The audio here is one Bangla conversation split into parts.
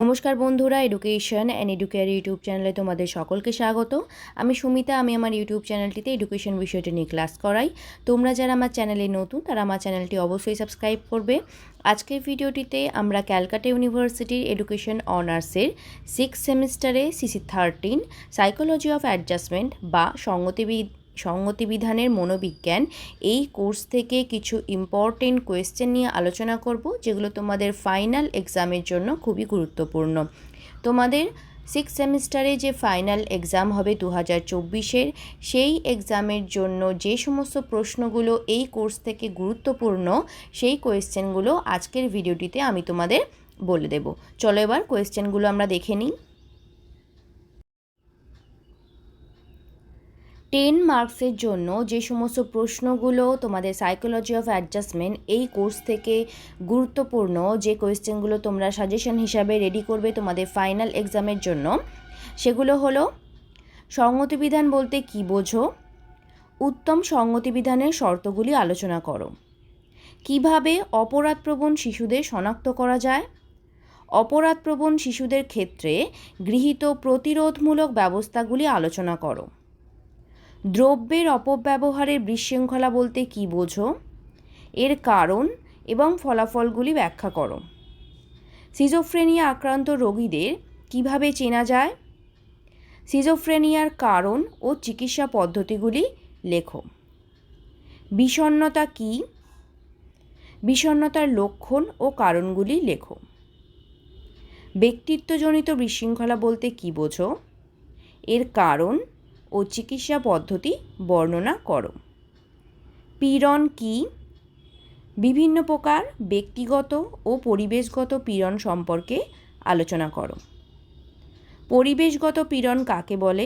নমস্কার বন্ধুরা, এডুকেশন অ্যান্ড এডুকেয়ার ইউটিউব চ্যানেলে তোমাদের সকলকে স্বাগত। আমি সুমিতা। আমি আমার ইউটিউব চ্যানেলটিতে এডুকেশন বিষয়টি নিয়ে ক্লাস করাই। তোমরা যারা আমার চ্যানেলে নতুন তারা আমার চ্যানেলটি অবশ্যই সাবস্ক্রাইব করবে। আজকের ভিডিওটিতে আমরা ক্যালকাটা ইউনিভার্সিটির এডুকেশন অনার্সের 6th সেমিস্টারে সিসি 13 সাইকোলজি অফ অ্যাডজাস্টমেন্ট বা সঙ্গতিবিধানের মনোবিজ্ঞান এই কোর্স থেকে কিছু ইম্পর্টেন্ট কোয়েশ্চেন নিয়ে আলোচনা করব, যেগুলো তোমাদের ফাইনাল এক্সামের জন্য খুবই গুরুত্বপূর্ণ। তোমাদের 6th সেমিস্টারে যে ফাইনাল এক্সাম হবে 2024-এর, সেই এক্সামের জন্য যে সমস্ত প্রশ্নগুলো এই কোর্স থেকে গুরুত্বপূর্ণ সেই কোয়েশ্চেনগুলো আজকের ভিডিওটিতে আমি তোমাদের বলে দেব। চলো এবার কোয়েশ্চেনগুলো আমরা দেখে নিই। 10 মার্কসের জন্য যে সমস্ত প্রশ্নগুলো তোমাদের সাইকোলজি অফ অ্যাডজাস্টমেন্ট এই কোর্স থেকে গুরুত্বপূর্ণ, যে কোয়েশ্চেনগুলো তোমরা সাজেশন হিসাবে রেডি করবে তোমাদের ফাইনাল এক্সামের জন্য, সেগুলো হলো: সঙ্গতিবিধান বলতে কী বোঝো? উত্তম সঙ্গতিবিধানের শর্তগুলি আলোচনা করো। কিভাবে অপরাধপ্রবণ শিশুদের শনাক্ত করা যায়? অপরাধপ্রবণ শিশুদের ক্ষেত্রে গৃহীত প্রতিরোধমূলক ব্যবস্থাগুলি আলোচনা করো। দ্রব্যের অপব্যবহারের বিশৃঙ্খলা বলতে কী বোঝো? এর কারণ এবং ফলাফলগুলি ব্যাখ্যা করো। সিজোফ্রেনিয়া আক্রান্ত রোগীদের কিভাবে চেনা যায়? সিজোফ্রেনিয়ার কারণ ও চিকিৎসা পদ্ধতিগুলি লেখো। বিষণ্ণতা কী? বিষণ্ণতার লক্ষণ ও কারণগুলি লেখো। ব্যক্তিত্বজনিত বিশৃঙ্খলা বলতে কী বোঝো? এর কারণ ও চিকিৎসা পদ্ধতি বর্ণনা করো। পীড়ন কী? বিভিন্ন প্রকার ব্যক্তিগত ও পরিবেশগত পীড়ন সম্পর্কে আলোচনা করো। পরিবেশগত পীড়ন কাকে বলে?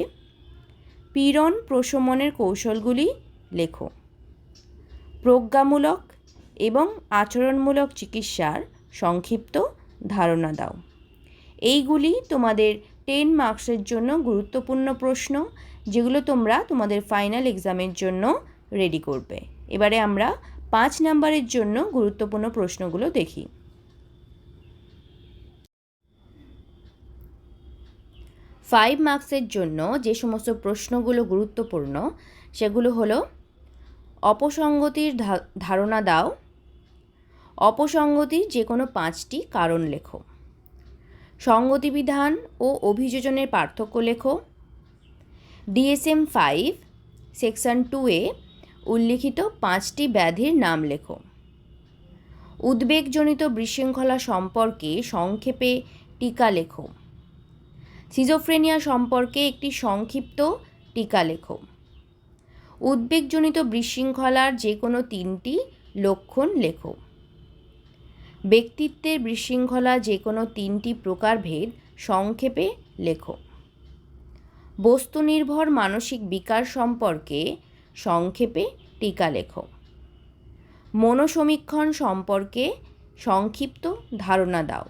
পীড়ন প্রশমনের কৌশলগুলি লেখো। প্রজ্ঞামূলক এবং আচরণমূলক চিকিৎসার সংক্ষিপ্ত ধারণা দাও। এইগুলি তোমাদের 10 মার্কসের জন্য গুরুত্বপূর্ণ প্রশ্ন, যেগুলো তোমরা তোমাদের ফাইনাল এক্সামের জন্য রেডি করবে। এবারে আমরা 5 নাম্বারের জন্য গুরুত্বপূর্ণ প্রশ্নগুলো দেখি। 5 মার্কসের জন্য যে সমস্ত প্রশ্নগুলো গুরুত্বপূর্ণ সেগুলো হলো: অপসঙ্গতির ধারণা দাও। অপসঙ্গতির যে কোনো 5টি কারণ লেখো। সঙ্গতিবিধান ও অভিযোজনের পার্থক্য লেখো। DSM-5 সেকশন 2-এ উল্লিখিত 5টি ব্যাধির নাম লেখো। উদ্বেগজনিত বিশৃঙ্খলা সম্পর্কে সংক্ষেপে টিকা লেখো। সিজোফ্রেনিয়া সম্পর্কে একটি সংক্ষিপ্ত টিকা লেখো। উদ্বেগজনিত বিশৃঙ্খলার যে কোনো 3টি লক্ষণ লেখো। ব্যক্তিত্বের বিশৃঙ্খলা যে কোনো 3টি প্রকারভেদ সংক্ষেপে লেখো। বস্তুনির্ভর মানসিক বিকার সম্পর্কে সংক্ষেপে টিকা লেখো। মনোসমীক্ষণ সম্পর্কে সংক্ষিপ্ত ধারণা দাও।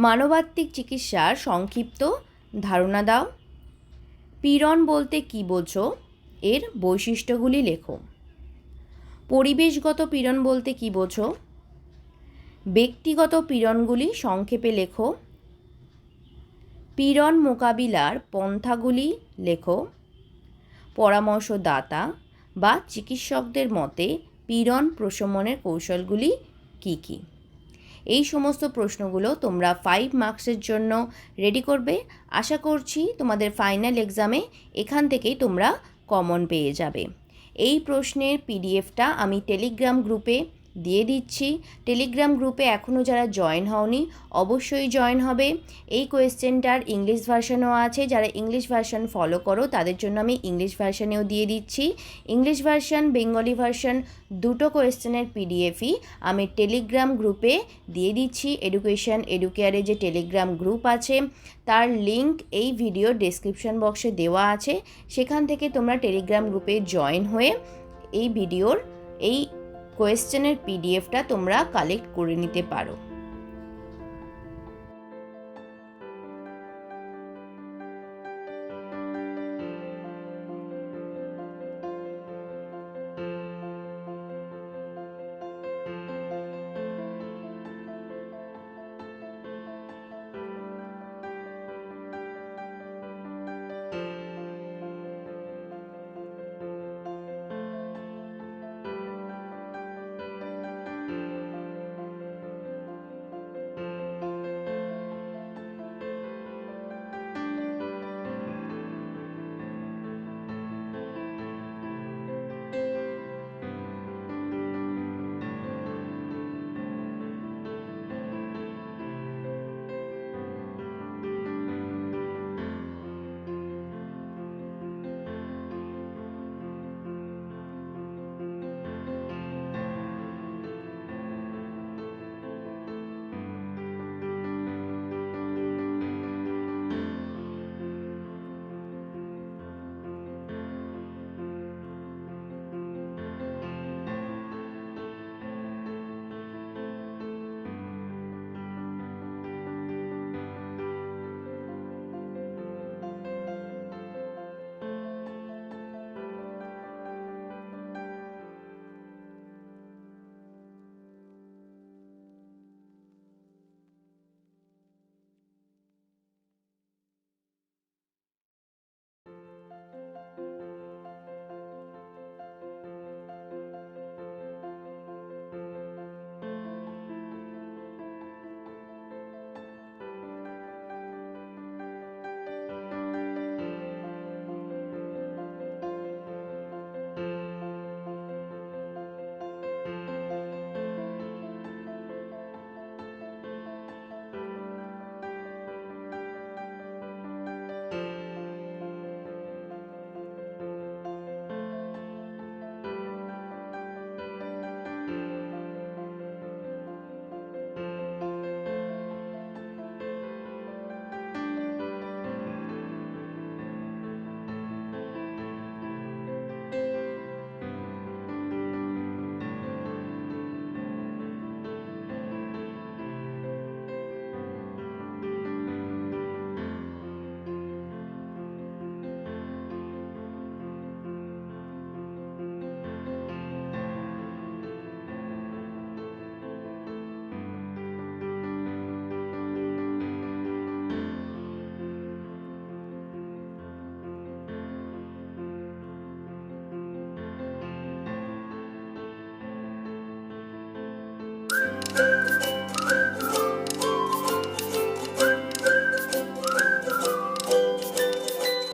মানবাত্মিক চিকিৎসার সংক্ষিপ্ত ধারণা দাও। পীড়ন বলতে কী বোঝো? এর বৈশিষ্ট্যগুলি লেখো। পরিবেশগত পীড়ন বলতে কী বোঝো? ব্যক্তিগত পীড়নগুলি সংক্ষেপে লেখো। পীড়ন মোকাবিলার পন্থাগুলি লেখো। পরামর্শদাতা বা চিকিৎসকদের মতে পীড়ন প্রশমনের কৌশলগুলি কী কী? এই সমস্ত প্রশ্নগুলো তোমরা 5 মার্কসের জন্য রেডি করবে। আশা করছি তোমাদের ফাইনাল এক্সামে এখান থেকেই তোমরা কমন পেয়ে যাবে। এই প্রশ্নের পিডিএফটা আমি টেলিগ্রাম গ্রুপে দিয়ে দিচ্ছি। টেলিগ্রাম গ্রুপে এখনও যারা জয়েন হওনি অবশ্যই জয়েন হবে। এই কোয়েশ্চেনটার ইংলিশ ভার্সানও আছে, যারা ইংলিশ ভার্সান ফলো করো তাদের জন্য আমি ইংলিশ ভার্সানেও দিয়ে দিচ্ছি। ইংলিশ ভার্সান, বেঙ্গলি ভার্সান দুটো কোয়েশ্চেনের পিডিএফই আমি টেলিগ্রাম গ্রুপে দিয়ে দিচ্ছি। এডুকেশন এডুকেয়ারে যে টেলিগ্রাম গ্রুপ আছে তার লিঙ্ক এই ভিডিও ডেসক্রিপশন বক্সে দেওয়া আছে। সেখান থেকে তোমরা টেলিগ্রাম গ্রুপে জয়েন হয়ে এই ভিডিওর এই কোয়েশ্চেনের পিডিএফটা তোমরা কালেক্ট করে নিতে পারো।